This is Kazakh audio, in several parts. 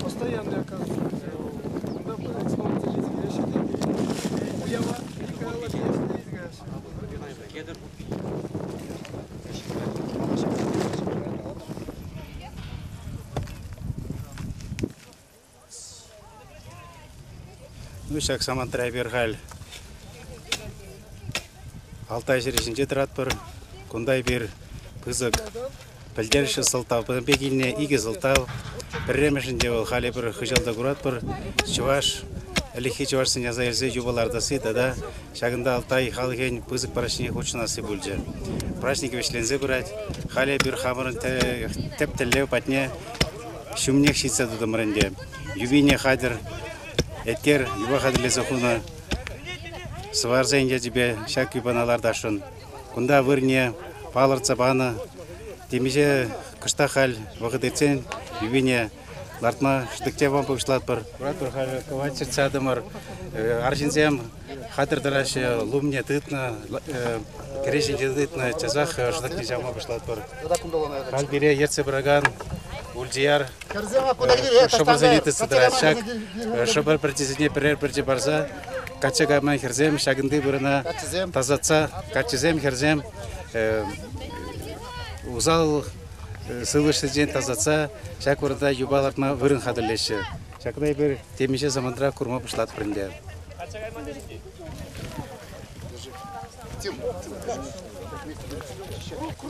Постоянный, оказывается. Ну, шак самантырай берғал. Алтай жерешінде тұрат бір, күндай бір пызық. Пілдерші сылтау, бекіліне игі сылтау. Бір ремешінде ол қали бір қыжалда көрат бір, чуваш, әліхи чувашсын яза елзе юбалардасы, да шагында Алтай халыген пызық парашыне хочынасы бөлже. Прашники вешлензе бұрат, қали бір қамырын тәп-тәллеу патне шумнех шитса дудымырынде. Юбине қадыр, әткер, юба қадырлезі құны, сварзайынде тебе шак юбаналардашын. Күнда вырне, палырца баны, демеже кышта хал вағыдырцен, юбине лартма шдыкте вам пөвшлат бір. Брат бір хал ковачыр цадымыр, аржинзем қадырдырашы лумне тытны, керешінде тытны, чазақ шдыкте жама пөвшлат бір. Хал бере ерце біраган, Ульдияр, шобыр занятысы дырачак, шобыр партизіне бірде барса, качагама херзем, шагынды біріна тазатса, качызем херзем, узал сылышты ден тазатса, шак орында юбалартма вырын қадырлеші. Шакыдай бір темеше замандыра күрма бұшлат бірінде.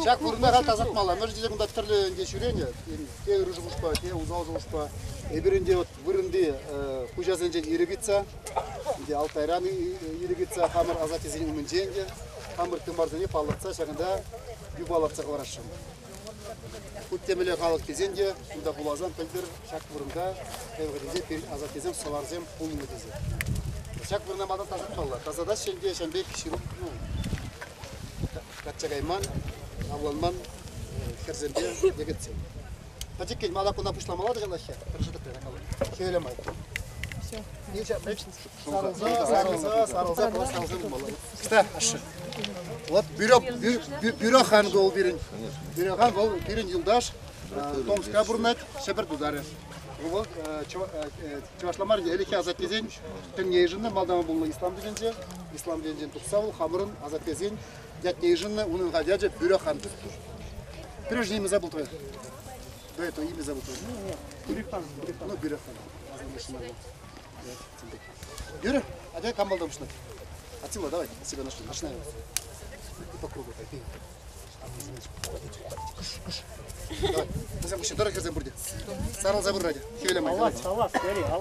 Шак вырынға тазатмала. Мәж дезек ұнда түрлі шүрені, те үрі жұғышпа, те узал жұғышпа. Эбірінде вырынды құжазын жен ерігітса, Алтайран ерігітса, қамыр азат езен үмінженде, қамыр тымарзыне палықса, шағында юбалақса қыларашын. Құттемелі қалық кезенде, ұнда бұлазан пілдір шак вырында, азат езен соларзем пұлын өтезе. Шак вырына мадан тазатмала. Тазада шенде шәнбек шируп, катчагайман, авланман, херземде егетсен. Патеккен мала куна пушламалады жалахе. Хелемай. Все. Сарылза, Кста, ашы. Вот бюро хан гол бирин. Бюро хан гол бирин юлдаш. Томска бурнат, шебер дудары. Вот чувашламар элеки азат кезен, теңнейжинне малдама булны ислам дегенже, ислам дегенже туксавыл хамырын азат кезен, дятнейжинне унын гадяже бюро хан. Прежде имя забыл твое. До этого имя забыл твое. Бюрехан. Ну, Бюрехан. Бюре, а дай камбалдам что? Атила, давай, себя нашли. Начинаем. И по кругу. Давай. Назем еще дорого херзем бурди. Сарал забор ради. Хевелемай.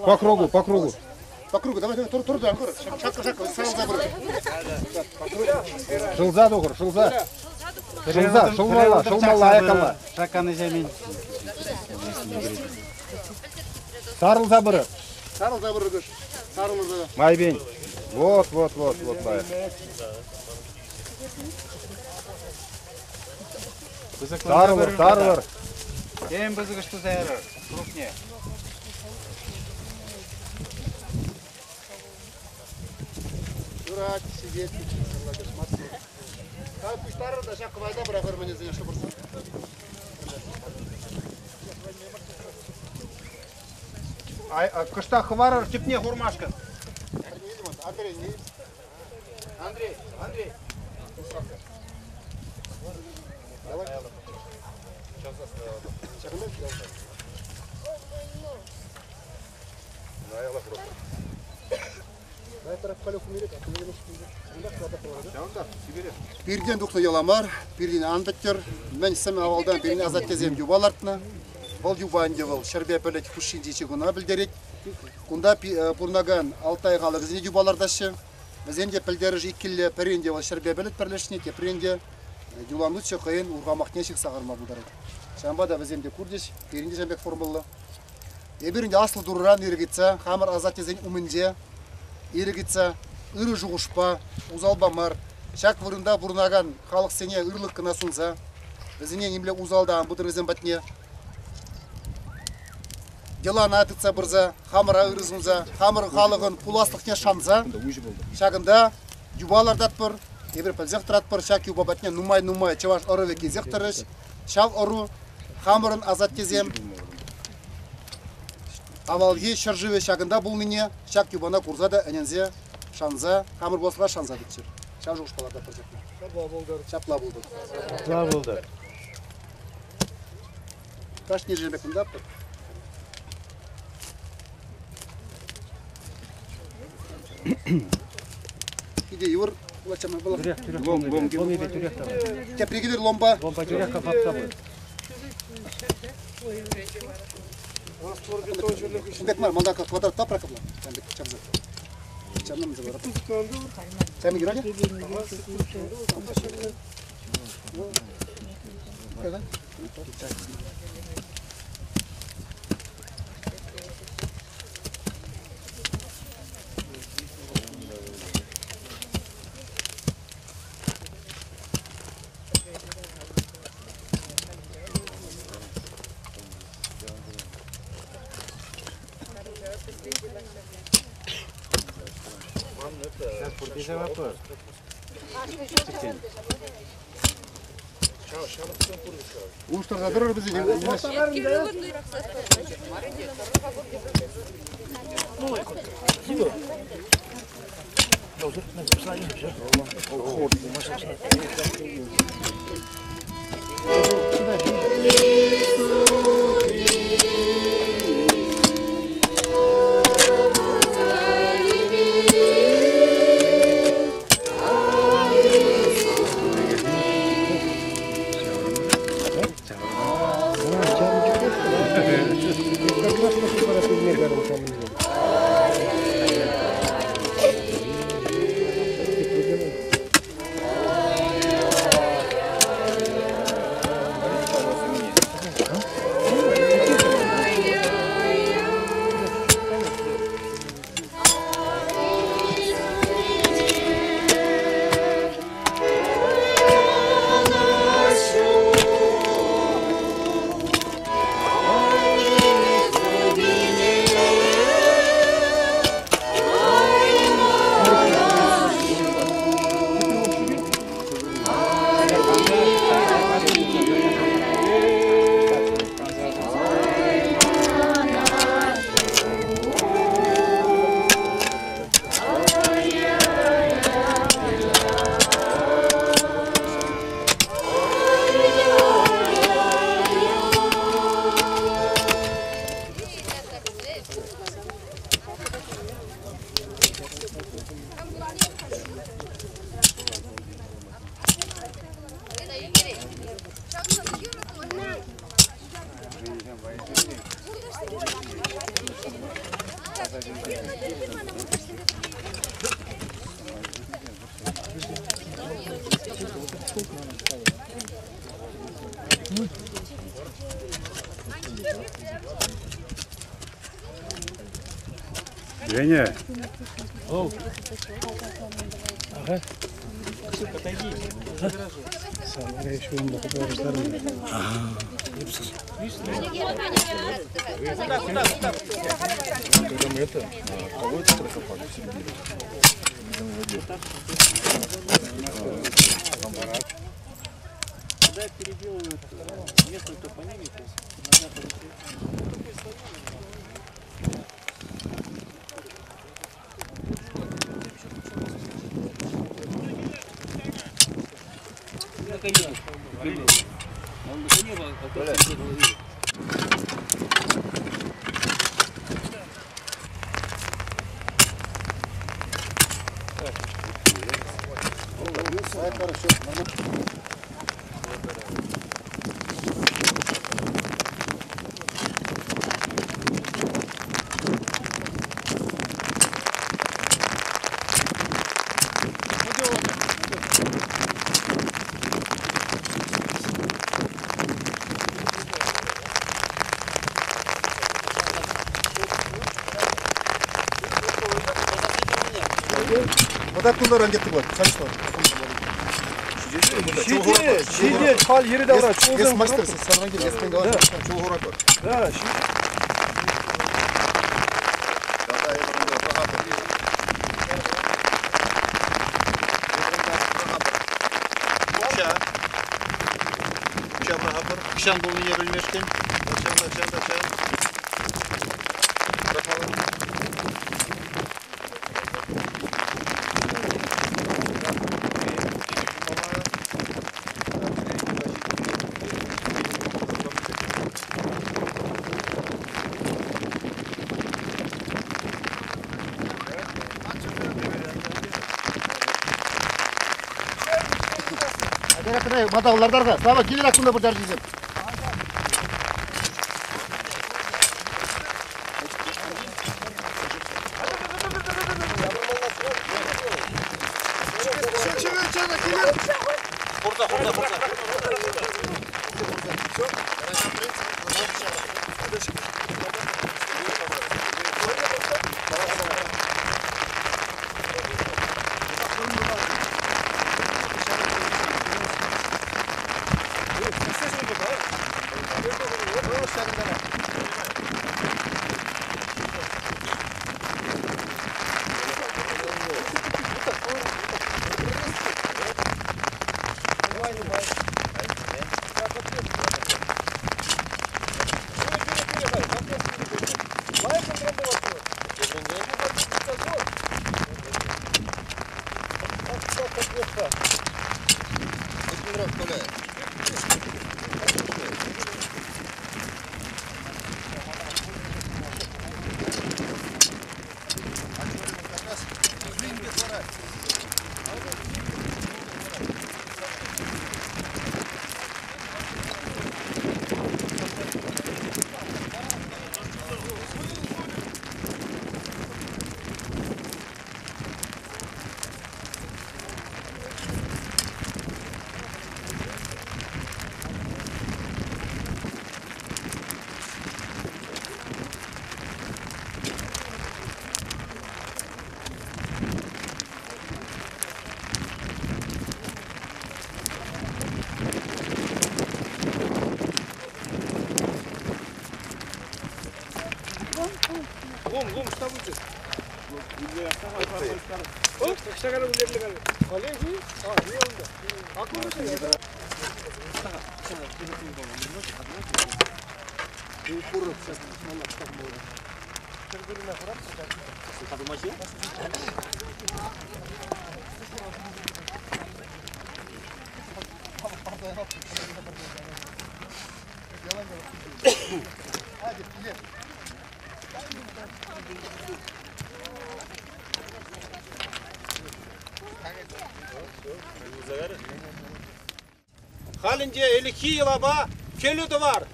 По кругу. По кругу, давай, тур, ангор. Шатка, сарал забор. Шылза доғыр, шылза. Шылмала, аякалла. Шаканы жәмен. Сарыл забыры. Сарал забор көш. Сарыл забор. Майбен. Вот, бай. Сарылыр. Ең бізігі шты зайыры, крупне. Дурак, сидеть, смотри. Как пусть старый, да шаг война, бравер, мне за что просто. Кышта хварар тепне хурмашка. Андрей. Давай. Бирден духны яламар, бирден андыктер, мен сәм авалдан бирден азат кезем юбалартына. Ол юбанде бол, шәрбе пәлет хушинди чигуна билдерет. Кунда пурнаган Алтай галы безне юбалардашы. Безенде пілдеріж иккілі пәренде ол шәрбе пәлет пәрлешіне те пәренде юланучы қайын урғамақнешік сағырма бұдары. Шамбада безенде күрдеш, берінде жәмбек формулы. Ебірінде аслы дұрыран ерігітса, қамыр азат езен умінде, ерігітса, ұры жұғышпа, узалбамар, шак вырында бұрнаган халық сене ұрлық кына сұнса, безіне немле узалдан бұдыр езен бәтіне, делана атыца бірза, хамыра ырызынза, хамыр халығын пуластықне шанза, шағында юбалардат бір, ебір пәлзектірат бір, шақ юба бәтіне нумай, чаваш ұрыве кезектіріш, шақ ұру, хамырын азат кезем, авалги шыржыве шағында бұл мене, шақ юбана курзада әнензе, шанза, хамыр болсыға шанза дитшір. Шақ жоғыш баларда бір жақна. Шапла болдыр. Шапла болдыр. Каш не жербекін дапты. Иде юр, улачамай болар. Лом иде түрек табы. Кепригидер ломба. Ломба түрек қапап табы. Бекмар, малдака квадрат тапра кабла. Там бек чамза. Чамнам забара. Сами граде? Когда? Уштарға дұрыр бізде емес. Женя. Оу. Ага. Самара еще он такой ресторан. Это кого-то прокопали в середине. Когда переделывают местную топонимию, то есть иногда Вода кундаран кетті болады. Қаншты? Шеде, қал ері даура. Ес мастер, сарған кел, еспен қалар. Да, Качан бұл не білмешкен? Качан. Мадаллардарға, слава келер ақында бір дәржейден. Гум, что будет? О, что говорю, коллеги? Не он. А куда ты? Халинде элики елаба келуді бар.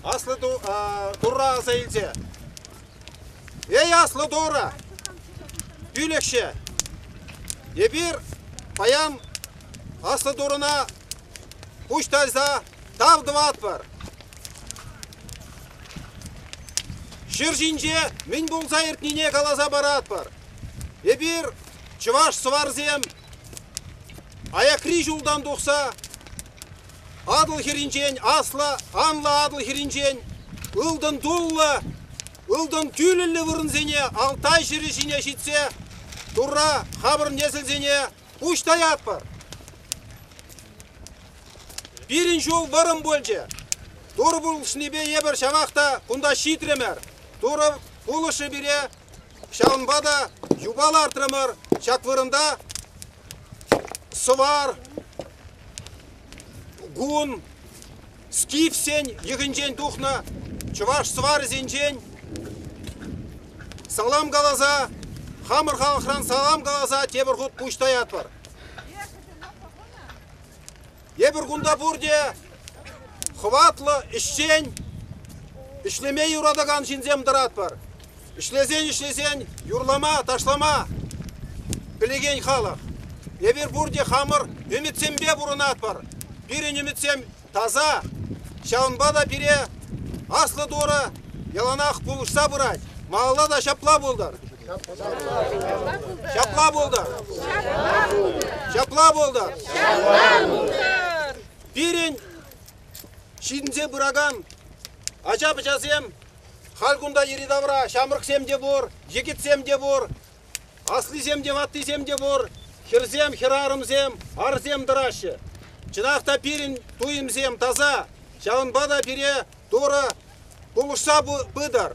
Аслы дұрра азайлзе. Ей аслы дұрра. Бүлекші. Ебір паян аслы дұрына пуштальза тавдыват бар. Шыржинже мен болса ертнене қалаза барат бар. Ебір чываш сварзем аякри жолдан доқса адыл херинчен, асла, анла адыл херинчен, ылдын дуллы, ылдын тюлілі вырынзене, алтай шерішіне шитсе, турра хабыр несілзене, пуштаят бар. Бірін жол вырын бөлже, туры бұлшынебе ебір шамақта құнда шитремер, туры бұлышы біре, шағынбада юбал артырымыр, шаквырында сывар, гун, скифсен, егінжен тухна, чуваш свар зенжен, салам галаза, хамыр халықран салам галаза, тебір құт пуштаят бар. Ебір күнда бұрде, хватлы ішчен, ішлемей юрадаган жинзем дырат бар. Ішлезен, юрлама, ташлама, білеген халық. Ебір бұрде хамыр, үмітсембе бұрынат бар. Бірін үмітсем таза, шауынбада бире аслы доры яланақ бұлышса бұрай. Мағала да шапла болдар. Шапла болдар. Бірін шидінзе бұраган ажап жазем, халгунда еридавра, шамырқсем де бұр, жекетсем де бұр, аслызем де маттызем де бұр, хирзем, хирарымзем, арзем дырашы. Чынақта пирин туйымзем таза, Şağın bada pire doğru buluşsa bıdır.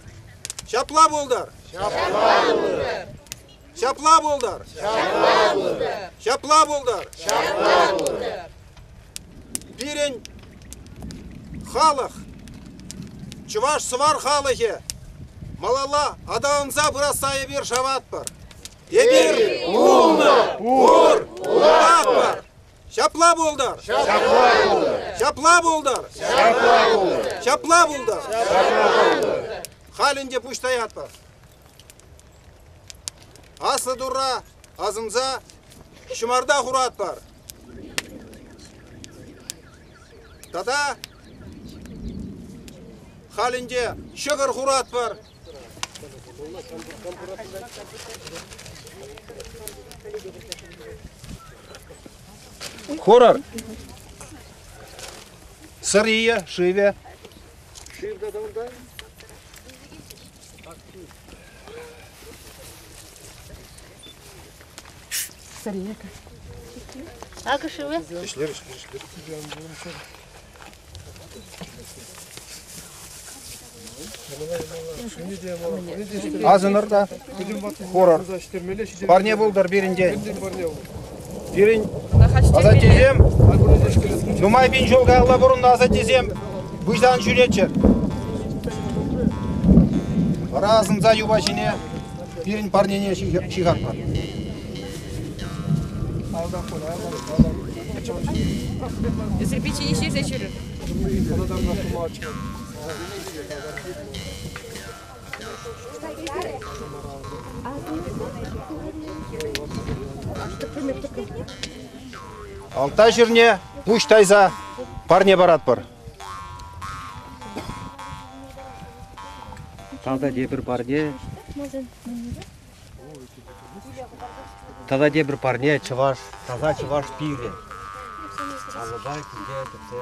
Şapla buldur. Şapla buldur. Şapla buldur. Birin халық. Чуваш свар халыхе. Малала адалынса бұрастайы бір шават бар. Ебір ұлны, ұр, ұлат бар. Шапла болдар. Шапла болдар. Шапла болдар. Халінде пұштаят бар. Асы дұрра, азымза, шымарда құрат бар. Тада халінде шығыр құрат бар. Хорар. Сырия, шиве. Сырия. А шиве? Азынырда хорар. Парне болдар берінде. Берін азат тезем. Думай бен жолға ағла бұрында азат тезем. Бұждан жүретші. Разымза юбашыне берін парнене шығат бар. Сірпечі ешер зәшірі. Алта жеріне бұш тайза парне барат бар. Тада дебір парне. Тада дебір парне чываш, таза чываш пире. Алабай күнде тіпсе.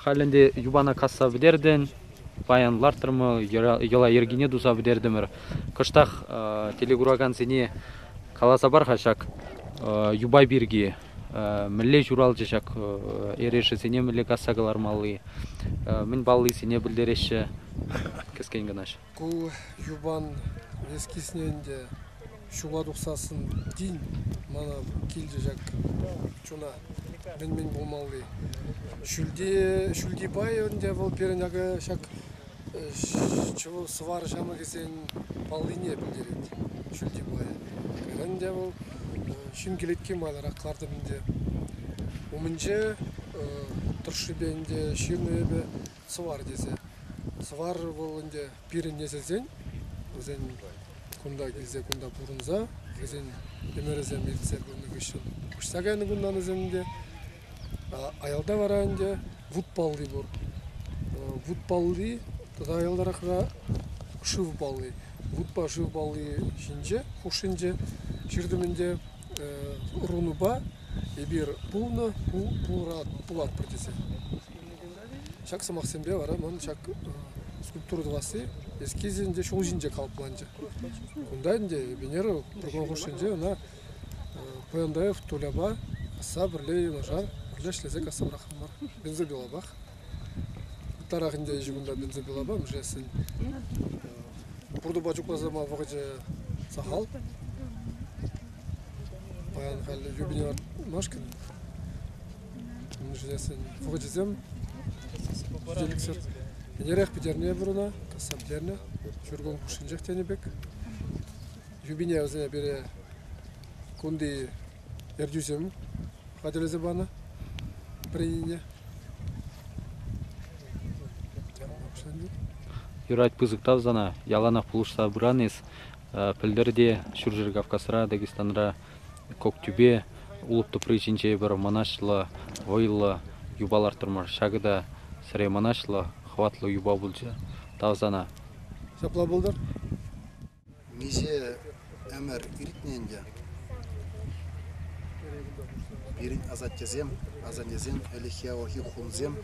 Халінде юбана касса бідерден, баянлар тұрмы, ела ергене дұса бідердімір. Кыштақ телегураган сене каласа бар хашак юбай бірге, мүлле журал жашак ереші сене мүлле кассағылар малы. Мен баллы сене білдереші кескен гынаш. Бұл юбан ескесіненде шуға дұқсасын дейін, мана келді жак чуна мен болмалы. Шүлде бай önde бұл перенағы шак чуы свар жамы кезен балыне білдереді. Шүлде бай. Önde бұл шын келеткен малар ақларды бінде. Өмінже тұршы бенде шырны өбі свар десе. Свар бұл önde перен несезен, өзен күнда келзе күнда бұрынза, кезен емерезен белсе күнді күшін. Күшсағаны күндан өзенде аялда барайынде вудбалды бұр. Вудбалды, тұда аялдарақыға шывбалды. Вудба шывбалды шинже, құшынже, шырдымінде ұрыны ба, ебір бұлны, бұлат бір десе. Шак самақсенбе бара, мұн шак скульптуры дұғасы, ескезінде шоу жинже қалпыланжы. Күндайынде бенері тұрған құшынже, она пояндаев туляба, аса бірлей нажар, Жашлесе касабрахым бар. Бензобила бах. Тарахында жигунда бензобила ба, мжесин. Бурду бачуклазама вогже сахал. Баян хал юбилей машкин. Мжесин вогжезем. Желиксер. Нерах пидерне буруна, касаблерне. Жүргөн кушинжак тенебек. Юбилей өзүнө бере кунди эрдюзем. Хадилезе бана. Прине. Юрать пызык тавзана, яланах пулушса бранис, пілдерде, Шүржір Кавказра, Дагестанра, Коктюбе, улупты причинче бір манашла, войла, юбалар тұрмар, шагыда, сіре манашла, хватлы юба бұлжа, тавзана. Сапла бұлдар? Миже әмір иритненде. Бирин азаттезем, азанезем, элихиавахи хунзем,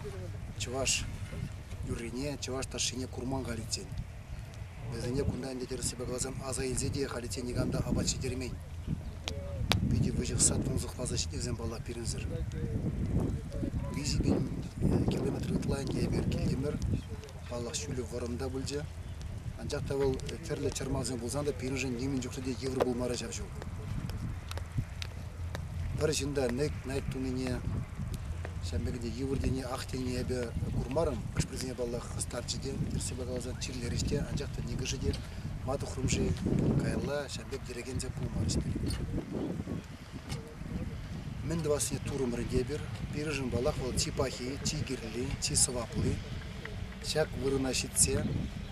чуваш юрине, чуваш ташине курман галитен. Безене кунда индетер себе глазам азаилзеде халитен неганда абачи дермень. Биди выжих сад музык позащитнезем бала пиринзер. Бизи бин километр Итландия бер килдимер, балах шүлі варымда бүлже. Анжақта бұл терлі чармазен болзанда пиринжен немін жүктеде евро болмара жап жоқ. Бір жында найт тунине шәмбегінде еврдене ақтене әбі курмарым, кішпірзіне баллах старчыде, ерсебе қалазан чирлеріште, анжақта негіжіде, маты құрымжы кайла шәмбек дерегенде пулмарышты. Мен двасыне турым рендебір, пирижін баллах ол чи пахи, чи гирлі, чи сываплы, шак вырына шитсе,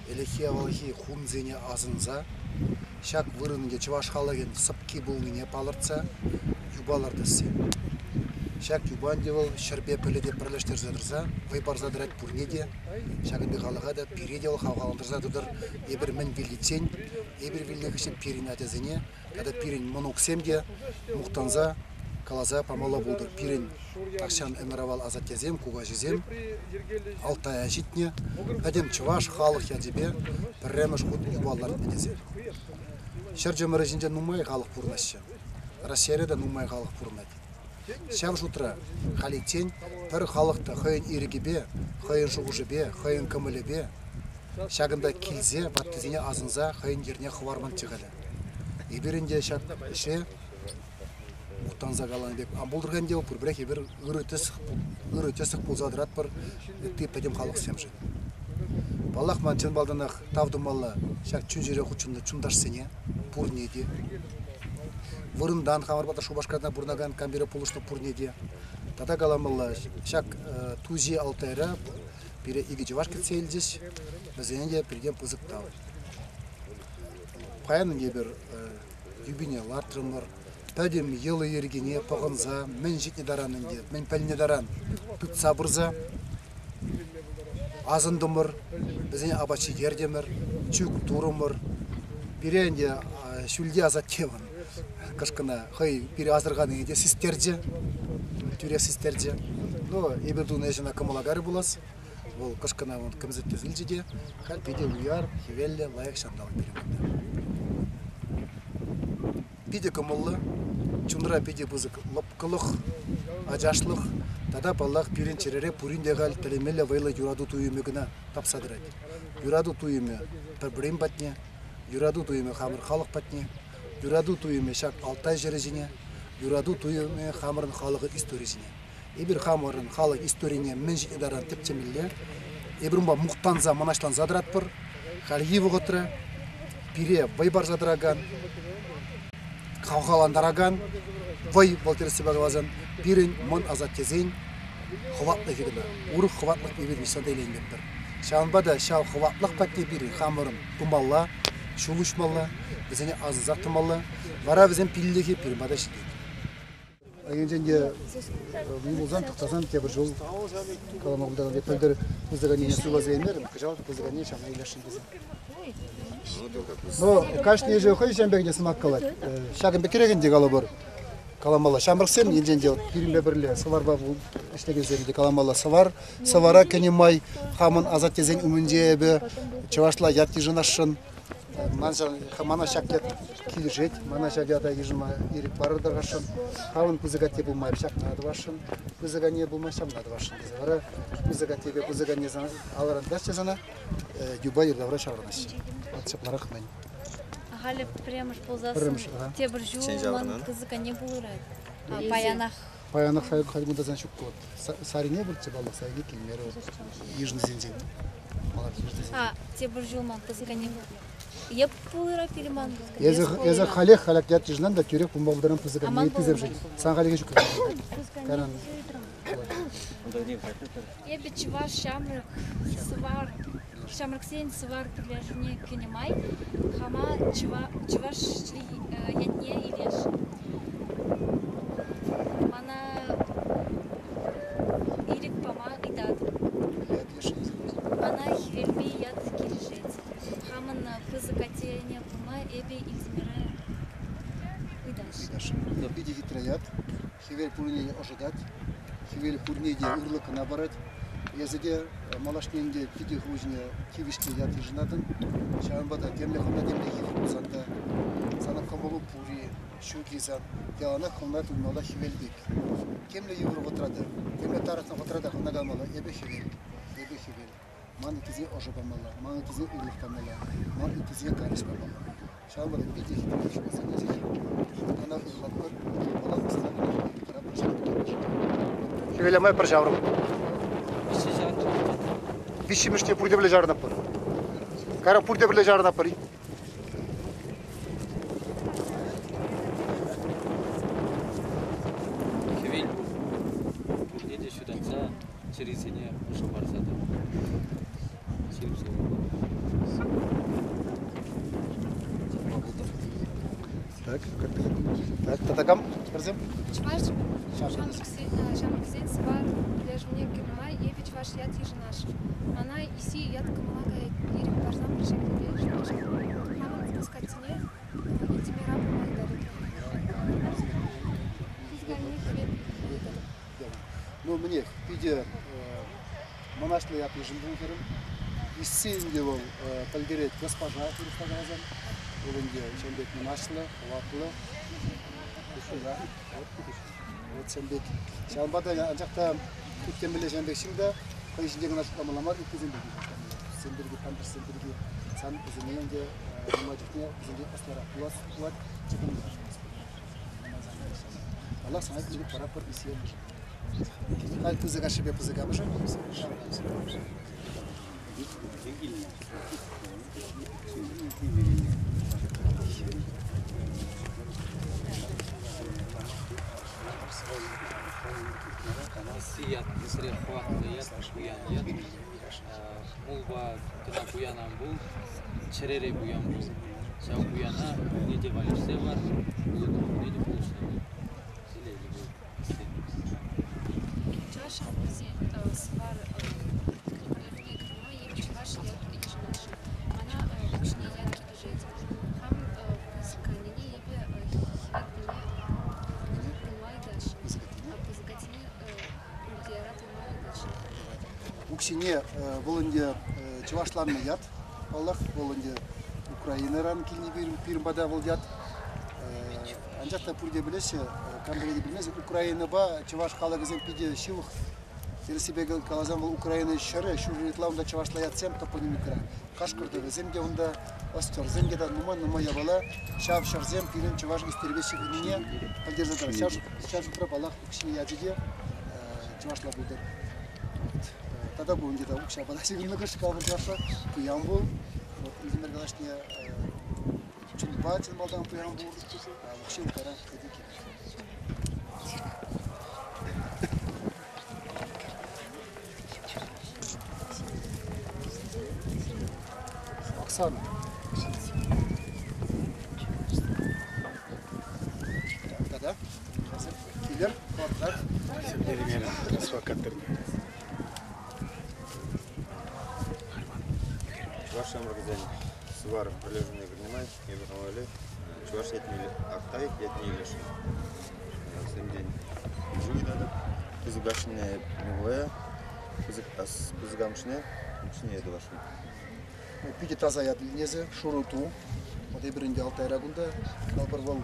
элехия валхи хунзене азынза, шак вырынынге чываш халаген сыпки бұлныне палыртса, юбалардысы. Шак юбан девал, шербе піледе пірлештер задырса, вайбар задырат пурнеде, шагын беғалыға да пиреде ол хавғаландырса дұдыр, ебір мен вилдетсен, ебір вилдекішін пирин әтезіне, када пирин моноксемде, мұқтанза, калаза памала болдыр. Пирин такшан әміравал азаттезем, куға жезем, алтай әжитне, әдем чываш халық ядебе, пірреміш құд юбалар әтезем. Шар жамырыжінде нумай халық пурнашы. Россияда нумай халық пурнады. Шав жутра халитен пір халықта хайын ирігебе, хайын шуғыжыбе, хайын көмілебе, шагында келзе, баттызіне азынза, хайын ерне хварман чығылы. Еберінде шак іше мұқтанза қалан бек амбулдырған деу, бірбірек ебір үрітесік бұлзадырат бір үтті пәдем халық семжі. Балақ манчын балданақ тавдымалы шак чүн жере құчынды чүндаш сене, пурнеде. Вырындан хамарбата шубашкардан бурнаган камбира полушты пурнеде. Тада галамылла шак тузи алтайра бире иги жеваш кетсе елдес, бізенде бірден пызық тау. Паянын ебір юбине лартрымыр, пәдем елы ергене пағынза, мен жетне даранынде, мен пәліне даран түт сабырза, азындымыр, бізене абачи ердемір, чүк турымыр, біренде шүлде азат кевін. Кашкана хай бири азырганы де систерже, тюре систерже. Но ебердун ежена камалагары булас. Ол кашкана он кымзетте зилжеде, хал биде уяр, хивелле лайык шандал беремде. Биде камаллы, чундра биде бузык лапкылык, ажашлык, тада баллах пиринчерере пуриндегал телемеле вайла юраду туюмегына тапсадырат. Юраду туюме проблем батне, юраду туюме хамыр халық батне. Юраду туйме шак алтай жережине, юраду туйме хамырын халығы историсине. Ебір хамырын халық историне менж идаран тепчемелле, ебірімба мұқтанза манаштан задырат бір, халги вғытыры, пире вайбар задыраган, қауғаландараган, вай болтересі бағылазан, пирен мұн азат кезейн, хватлы хегіна, ұрық хватлық ебір мисанда елейіндеп бір. Шағынбада шау хватлық пәтте бірі хамырын тұмалла, шулушмалла, бізіне азызақтымалла, вара бізен пиллеге пирмада шидейді. Егенженде бұйылзан тұқтазан кебір жол каламағылдаған деп пөлдер бұздығанне суға зейінер, күжауды бұздығанне шамай илашын кезен. Но, кашын ежі өқой жәнбегіне сымақ қалады. Шағын бекерегенде қалы бар. Каламала шамбырсен, енженде пирімбе бірлі сыварба бұл іштегензерінде каламала сывара кәне май, хамын азат тезен үмінде әбі, чывашла ятки жынашын, Мана шакет килжет, мана шагада ежима ирик барыда вашын, хавын пузыгате булмай шакнады вашын, пузыгане булмай шамнады вашын. Бара пузыгатеге пузыгане зана аларында сезана юба ердавра шаврнаш. Атсапларак мен. Галеп премш ползасын. Тебір жуылман пузыгане булырай. Паянах. Паянах хайгунда зан шуккот. Сарине булчы балык сайги кимер ежны зензен. Тебір жуылман пузыгане Еп булыра пирман. Еза халех халакят ежнан да тюрек бумбалдаран пузыгане пизем жить. Сан халеге шуккот. Каран. Ебе чуваш шамрак свар. Шамрак сен свар пляжне кенемай. Хама чуваш ятне илеш. Мана ирик пама идат. Мана хвельби ят киржет. Хаман пызыкатене пама эбе измера идаш. Биди хитраят. Хвель пурни ожидать. Хвель пурни де урлык набарать. Языке малашненде пиди хужне кивишке ят ежнатын. Шамбада темле хона темле хитсанда. Сана камолу пури шугизан. Ялана хона тумала хвельбик. Кемле евро вотрада. Кемле тарасна вотрада хона гамала эбе хвель. Эбе хвель. Ман кизе ожабамала. Ман кизе урлыкамала. Ман кизе каришбамала. Шамбада биди хитраят. Она урлакор. Алла сана Хвелемай прожавру. Вишимиште пурде биле жарна пар. Кара пурде биле жарна пари. Хвель. Еде сюданца, через сине ушу барсада. Так, так, татакам, разем. Чваш, шамраксен свар, пляжне кемай, ебич ваш яд ежнаш. Она иси яд камалага ирик барзам решение ежнаш. Хаман спускатине, этими рабы мои дарит. Изгальник вет. Ну, мне, пиде монашный яд ежен бункером. Иссеин делал пальдерет госпожа, перестагазан. Улынде чембек монашны, лаплы. Вот чембек. Шамбада анжакта күткен биле чембек шимда, кайшындегі нашламаламар үткізілді. Сендерге тамбыр сендерге сан үзіненде нумажықне үзінге аслара құлат чекін Аллах саңай күзілік пара пар исиен. Қай пызыға шебе пызыға мұжы? Сият, исре хватlı yat, buyan yat. Mulba tına buyanan bul, çerere buyan bul. Şav buyana ne de valirse var, ne de buluşsa var. Sileli bu. Чаша свар не крыма, ебич ваш яд ежнаш. Она кушне яд киржет. Хам пызыканине ебе хватне пылмай дальше. А пызыкатине улдиярат пылмай дальше. Уксине волынде чувашларны ят, Аллах волынде Украинаран килни пирмбада вол ят. Анжакта пурде билесе, камбереде билмесе, Украинаба чуваш халагызен пиде шилых. Терсибеге калазан вол Украина шары, шурритлаунда чувашла ят сем топонимикра. Кашкырдыгы земге унда остер, земге да нума ябала, шав шарзем пирен чуваш истербеши гнине, поддержадар. Шав шутрап Аллах уксине яджиде чувашла будет. Тогда будем где-то укша подачи немного шкалбы чаша, куямбул, вот измер галашне чулпатин балдан куямбул, укшил кара кадики. Оксана. Да-да. Киллер, квадрат. Чуваш шамракзен свар прилежный принимай, я бы хавали. Чуваш ятнили актай, ятнили ши. Всем день. Жуй надо. Пызыгашне милая, пызыгамшне, мшне это ваши. пиде таза ядылнезе, шуруту. Вот и бренди алтайрагунда, албар бол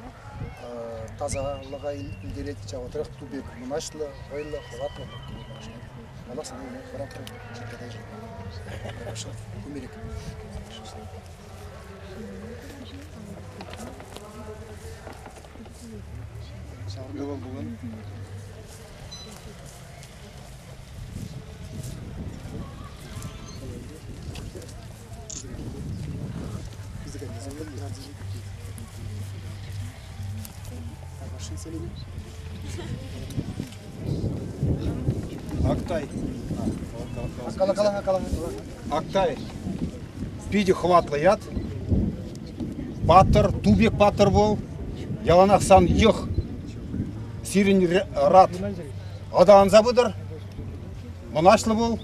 таза лага илдерет чаватрах тубек мунашла, ойла, хватла. Алла саны не характер чекадай же. Хорошо, умерек. Шаврды бол бүгін. Актай. Актай. Пиде хватлаят. Паттыр, тубек паттыр бол. Яланақ сан йық. Сирин рат. Адан забыдыр. Мұнашлы бол.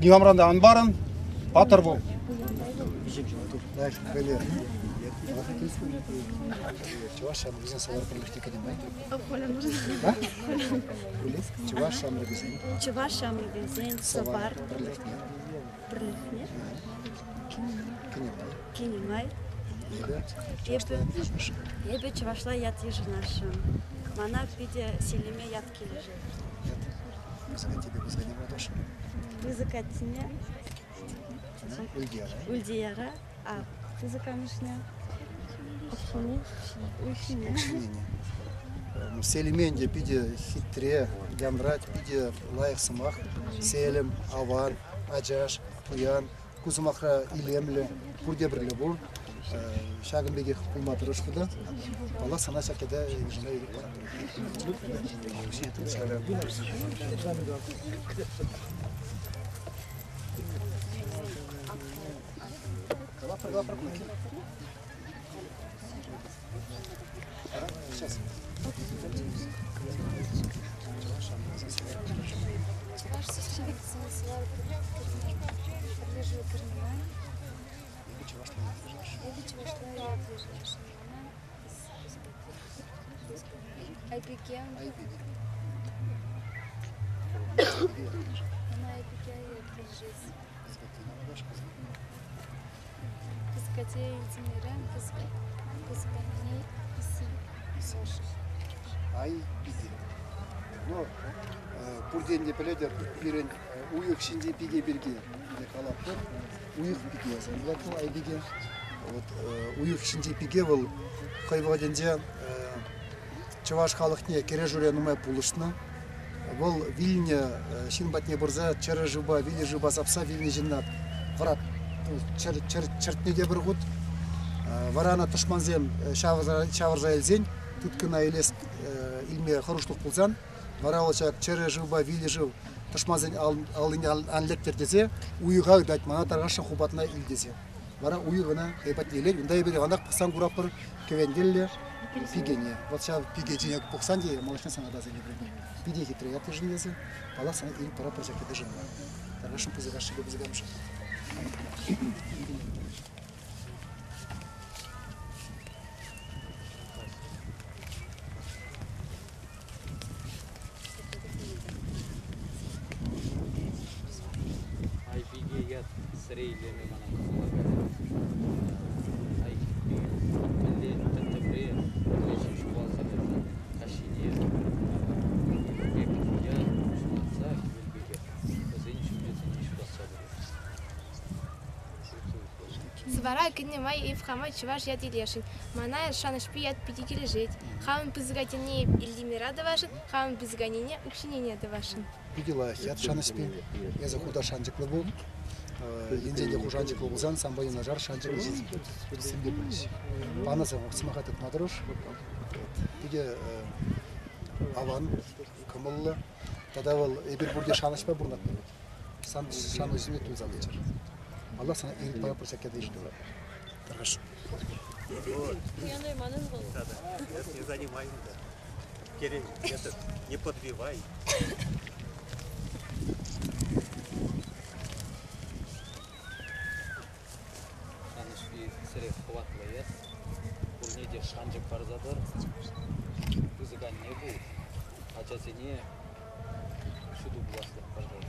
Нигамранда анбарын. Паттыр бол. Чуваш шамрызен салар перлихте кедем бай? Чуваш шамрызен. Чуваш шамрызен салар перлихте. Кинемай. Ебе чувашла ят ежинашым. Мана пиде селеме ят кележи. Бызыка тебе бызгане братош. Бызыка тине. Ульдияра. Ульдияра. А бызыка мишне. Селеменде пиде хитре, ямрать, пиде лайық сымақ, селем, аван, аджаш, пуян, кузымақра илемлі, күрде бірлі бұл, шағынбеге құлматыры шқыды. Бала сана шақеда жына елік баратыр. Сейчас. Ваш сельчевик снесла прилежу корневая. Я бичева шла я отлежишь. Айпике. Она айпике и отлежись. Кыскате измерен, кыскане иси. Ай, пиде. Но пурденде пеледер пирен уйық шинде пиге берге. Калаптыр. Уйық пиге. Бұл ай пиге. Вот уйық шинде пиге бұл хайваденде чаваш халықне кере жүре нумай пулышны. Бұл вильне шинбатне бұрза чары жыба, виле жыба запса вильне жиннат. Врат. Чертнеде бір ғуд. Варана тышманзем шавырза елзен. Туткына елес илме хорошлық болсан. Варалычак чары жыба, виле жып. Тышманзен алыне анлектер десе. Уйыға дайт мана тарғашы хубатына ил десе. Вара уйығына хайбат елер. Үндай бері ғандақ пықсан құрапыр көвенделі пигене. Вот ша пиге жинек пықсан де малышын санада зәне біріне. Пиде хитры яты жын десе. Бала сана ил пара прожекеде жын. Тарғашын пызыға шығы бізгамшы. Свара кенемай евхама чуваш яд илешин. Мана шанышпи яд пидики лежит. Хамын пызгатине Ильдимира давашин, хамын пызганине укшинение давашин. Видела яд шанышпи. Я захуда шанчиклы был. Индиде хужанчиклы булзан, самбай нажар шанчиклы был. Семье были. Панаса смахат от мадрош. Пиде аван камылла. Тогда был эбирбурде шанышпи бурнат. Сан шанышпи тузал вечер. Allah sana iyi para просякет ишь дела. Хорошо. Я не занимаюсь. Керень, это не подбивай. Шанышпи сырек хватлает. Бурнеде шанжик барзадыр. Кызыган не будет. Ачасыне шуду буаслык барзадыр.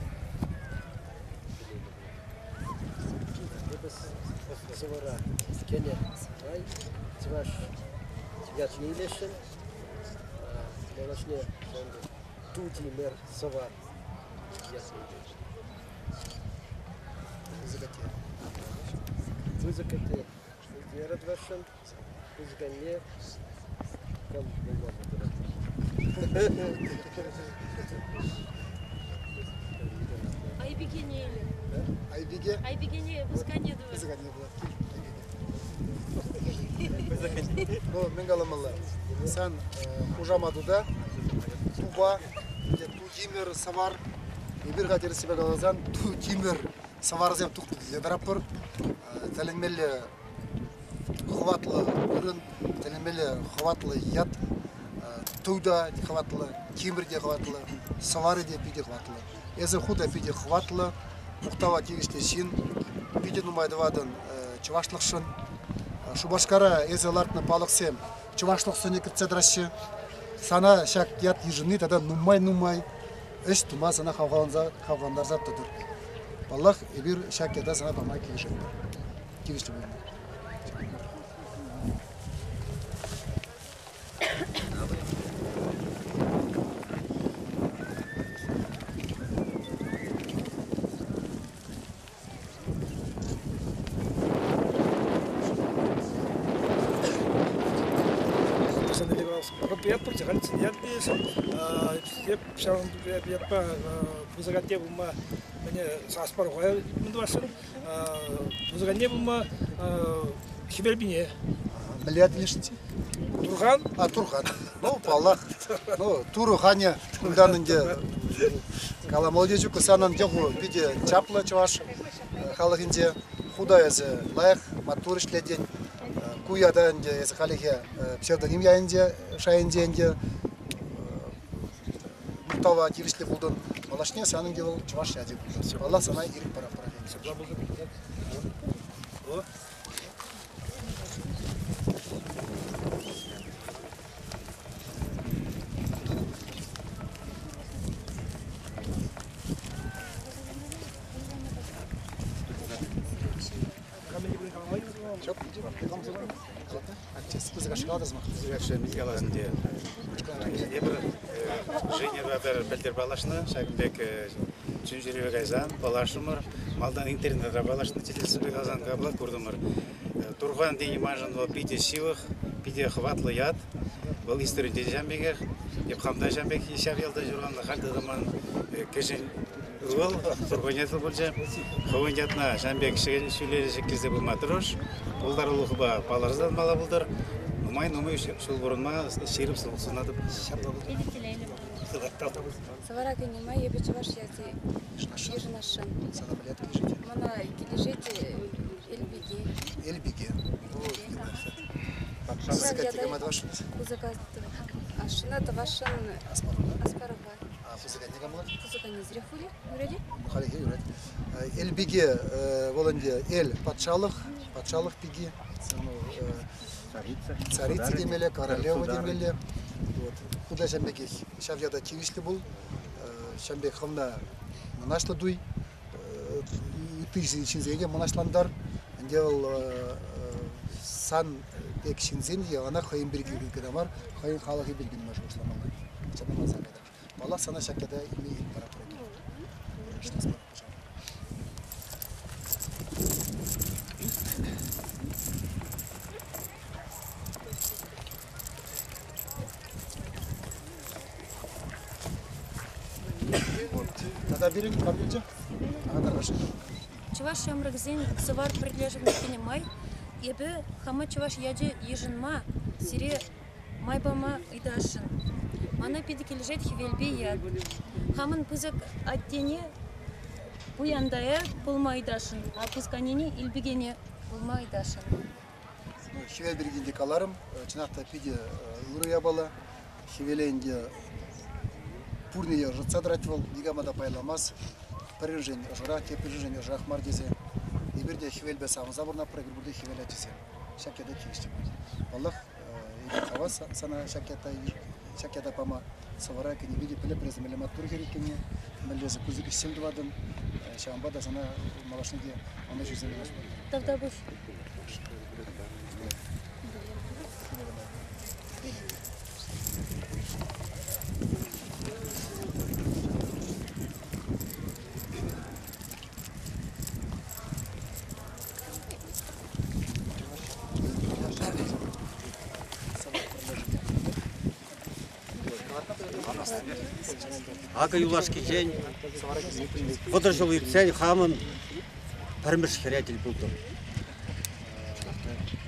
сывара кене ай чуваш ячнилешин молочне тути мер сывар вызакате дерет вашин изгоне кам Айбиге не или? Айбиге? Айбиге не, вызгане дур. Вызгане было. Ну, мен галамалла. Сан хужамадуда туба, тудимер савар. Ибир гатер себе галазан тудимер савар зем тухты ледрапор. Теленмеле хватлы урын, теленмеле хватлы ят. Туда хватлы, кимберде хватлы, савары де пиде хватлы. Езі худа пиде хватлы, мұқтава тегіште шин, пиде нумайдывадын чывашлықшын. Шубашкара езі лартны палықсем, чывашлықсын екіртседрашы. Сана шак ят ежіні, тада нумай, үш тума сана хавғандар заттыдыр. Баллах ебір шак ята сана бамай кегіші. Кегішті бөліне. Я португалец, я по вызагате бума мне саспар гой мындвашын вызагане бума хибербине Миллиард лишнти. Турхан? Турхан. Ну, Аллах. Ну, Турханя кулданынде каламолдечу кусанан дегу биде чапла чаваш халыгынде худа эзе лайх матуришледен куяданде эзе халыге псевдоним яйынде шайынденде мутава тиришле булдун малашне санын дел чаваш яди булды. Аллах сана ирик пара. Белдер балашны, шагбек жүнжүребек айзан, балашымыр, малдан интернетра балашны телесібек азан габла көрдімір. Турған дейін мажын ол пиде сивых, пиде хватлы яд, ол история жамбегер, еп хамда жамбек ешав елді жүрғанды қалды даман кешен ұл, турған еті болжа, хауын ятна жамбек шүлері шеккізде бұл матрош, олдар ұлығы ба баларыздан мала бұлдар, нумай шул бұрынма шеріп сұнатып шапла бұлдар. Савара генема ебече ваш язи ежнашын. Мана кележете элбиге. Элбиге. Ашына тавашын аспарова. Фузыгане гамла? Фузыгане зрехули, юреди? Халиге юред. Элбиге воланде эл патшалық пиги. Царица демеле, королева демеле. Куда жамбеке шавьяда тивишли был, шамбек хамна нашло дуй, тысячи чинзеге манашландар, делал сан пек чинзенье, она хаим береги гидамар, хаим халахи береги не может сломать. Чабама загада. Мала сана шакеда имеет парапорки. Что сказать? Надо берем кабельчик. Чуваш ямрагзин сывар прилежный кинемай, ебе хама чуваш яде ежинма, сире майбама идашин. Мана пидики лежит хивельби яд. Хаман пызак аттене буяндая пулма идашин, а пусканени илбигене пулма идашин. Хивель бергенде каларым, чинахта пиде лурыя бала, хивеленде пурния жыца дратвал, дигамада пайламас, прижень жыра, те прижень жах мардезе, и берде хивель бесам заборна прыгр буде хивеля тесе. Шакеда кишти. Аллах хавас сана шакеда пама савара кени биди пеле преземеле матур херикене, мелезе кузик симдвадын, Şambada sana malaşın diye ona yüzden Тогда будь. Ага юлашки день. Подошел и цель хаман пармиш херятель был.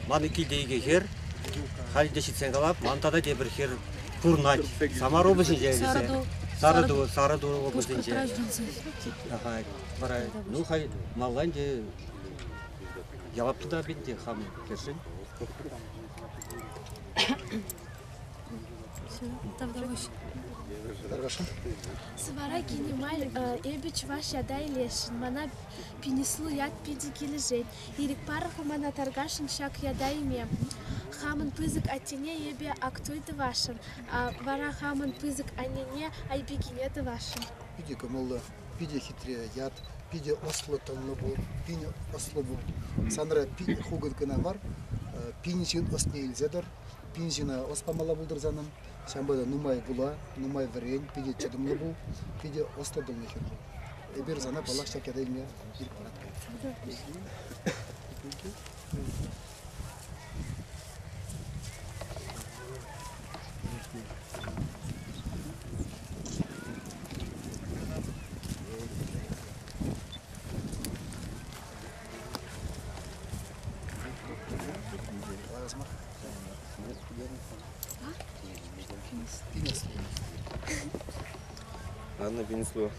Маники дейге хер. Халидеши ценгалап, мантада дебір хер курнать. Самар области жайдесе. Сараду области. Ага, барай. Ну хай маланде ялап туда бинде хам кершин. Тогда будь. Свара кинемаль эбич ваш ядай лешин. Мана пинеслу яд пиди килежет. Ирик параху мана таргашин шак ядай ме. Хаман пызык атене ебе актуйды вашин. Вара хаман пызык анене айбегинеды вашин. Пиди камолла, пиди хитрия яд, пиди осло тонны бу, пини осло бу. Санра пиди хугын кына бар, пиничин осне илзедер, пиничина оспамала булдыр занын. Şambada numay bula, numay veren, pide çadımlı bu, pide osta dolma hir. Bir zana balak şakada ilmiye bir parat. Ладно, принесло.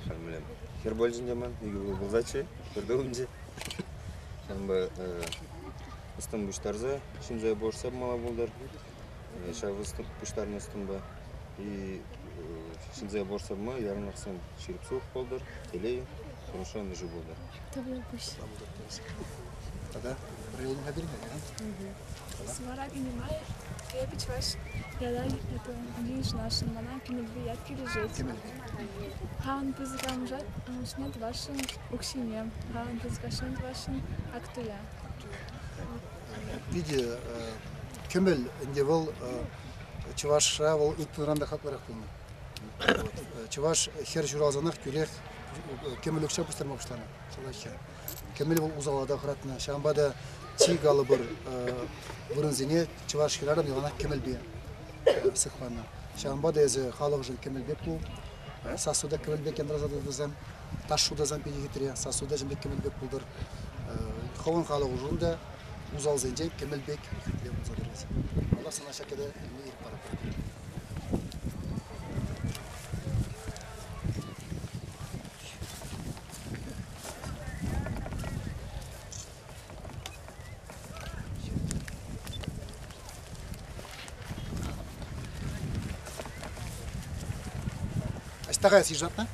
Шамлем. Хербольжин ман, иги был зачи, пердоунди. Шамба ыстым буштарза, шинзай борса мала булдар. Шав ыстым буштарны ыстымба. И шинзай борса ма, ярнаксан ширпсух булдар, телей, конушан нежи булдар. Тогда пусть. Тогда район наберем, Свара кинемаль эбич ваш ядай это лишь нашин мана кинебе яд килежет. Хаан пызгам жат, шнет вашин уксине. Хаан пызгашнет вашин актуя. Pide kemel indevol çavaş ravol ütüranda haklar akılma. Çavaş her jurazanaq kürek kemel ökçe püstürmüştana. Çalakya. Kemel vol uzalada qıratna. Şambada çigalı bir vırınzine çavaş kiraram yalana kemel be sıxvanna. Şambada eze xalıq jil kemel be bu. Sasuda kemel be kendrazada dizem. Taşuda zam pide getiriya. Sasuda jim be kemel be buldur. Xavan xalıq ujunda uzal zence Kemal Bek diye uzadırız. Allah sana şakada ilmi ilk para. Астагая сижатна?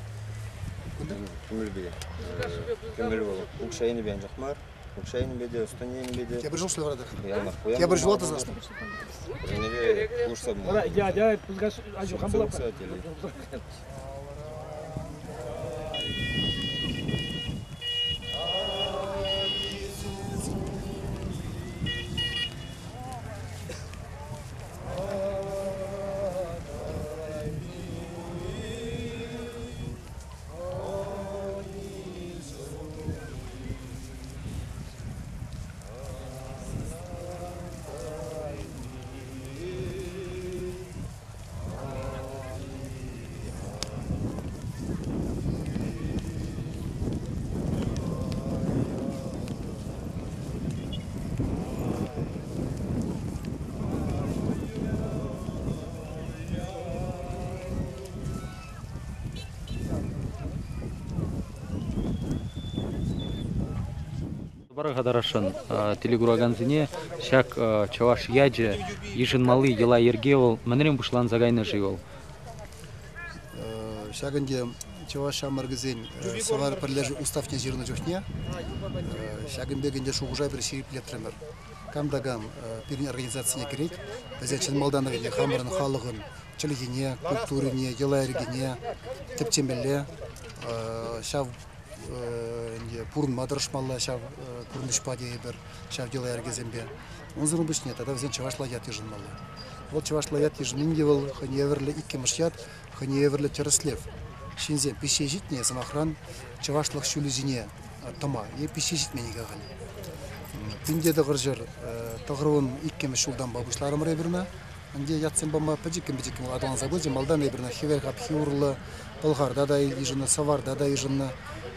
Кемел бол. Укшайны бен жакмар. Укшайны беде, устанейны беде. Я брежу что врата. Я брежу это знаешь. Неве курсам. Я пузгаш ажу хамбла. Барагадарашын телегураганзине шак чаваш яджи ишин малы ела ергевол манерим бушлан загайны живол. Шагынде чаваш амаргызен савар парлежи уставне жирны жохне. Шагын бегенде шугужай бір ширип летремер. Камдагам пирин организацияне керек. Безечен малданы генде хамырын халыгын чилигине, культурине, ела ергене, тепчемелле, шав пурн мадрышмалла шав пурнышпаде бер шав дела эргезембе. Онзырын бишне тада везен чавашла ят ежинмалла. Вот чавашла ят ежининге вол ханеверле иккемышят, ханеверле терслев. Шинзем пише житне самохран чавашлах шулизине тома. Е пише житмени гагал. Пинде да гыржыр тагырын иккемеш шулдан бабушларым реберна. Анде ятсем бама паджикем адван забыдем малдан реберна хивер хап хиурлы Болгарда да ежина, Саварда да ежина.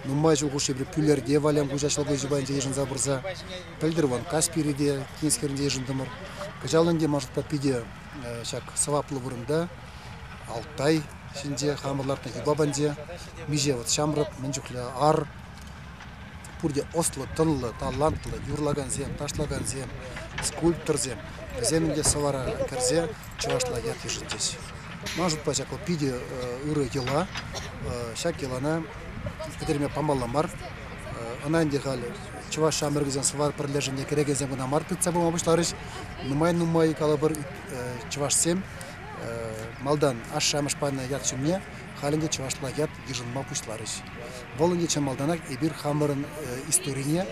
Нумай жыл гуши бир пүлерде валям гужашыл гыжыбайынча ежин забырза. Пельдерван Каспириде, Кинскеринде ежин дымыр. Кажалынде мажытпа пиде шак саваплы бұрында. Алтай шинде хамырларда юбабанде. Меже вот шамрып, менжукле ар. Пурде ослы, тынлы, талантлы, юрлаган зем, ташлаган зем, скульптор зем. Земінде савара кәрзе, чувашла ят ежіндес. Мажытпа шак пиде үрі ела. Шак елана Петерме памбаламар, ананде хали. Чуваш шамыргызен свар прилежение керегезем гына мартыца бу мабышларыш. Нумай калабыр чуваш сем. Малдан аш шамышпаны ят шумне, халинде чувашла ят ежинма пушларыш. Волынде чем малданак эбир хамырын историне,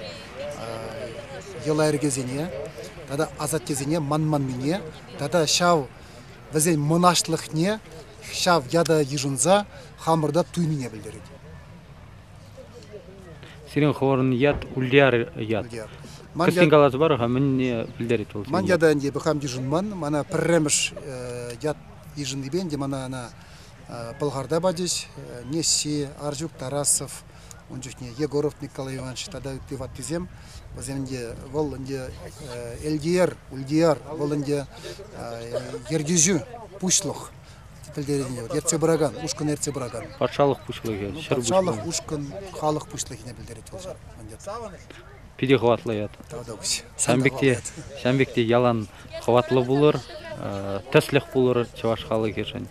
ела эргезене, тада азат кезене манман мине, тада шав везен монашлыхне, шав яда ежинза хамырда туймине билдерет. Сирен хворын ят, ульяр ят. Кыстин каласы бар, мен не билдерет ол. Ман яда энде бахам ежинман, мана пірреміш ят ежинді бенде, мана ана Болгарда бадиш, Несси, Аржук, Тарасов, он жухне Егоров Николай Иванович, тада пиват тизем, базенде вол энде Элдияр, Ульдияр, вол энде Ергежу, Пушлох. Ерцебраган, ушкан ерцебраган. Патшалық пушлығы. Патшалық, ушкан, халық пушлығына білдерет болжар. Пиде хватлы ят. Шамбекте ялан хватлы булыр, тәслих булыр, чаваш халық ешен.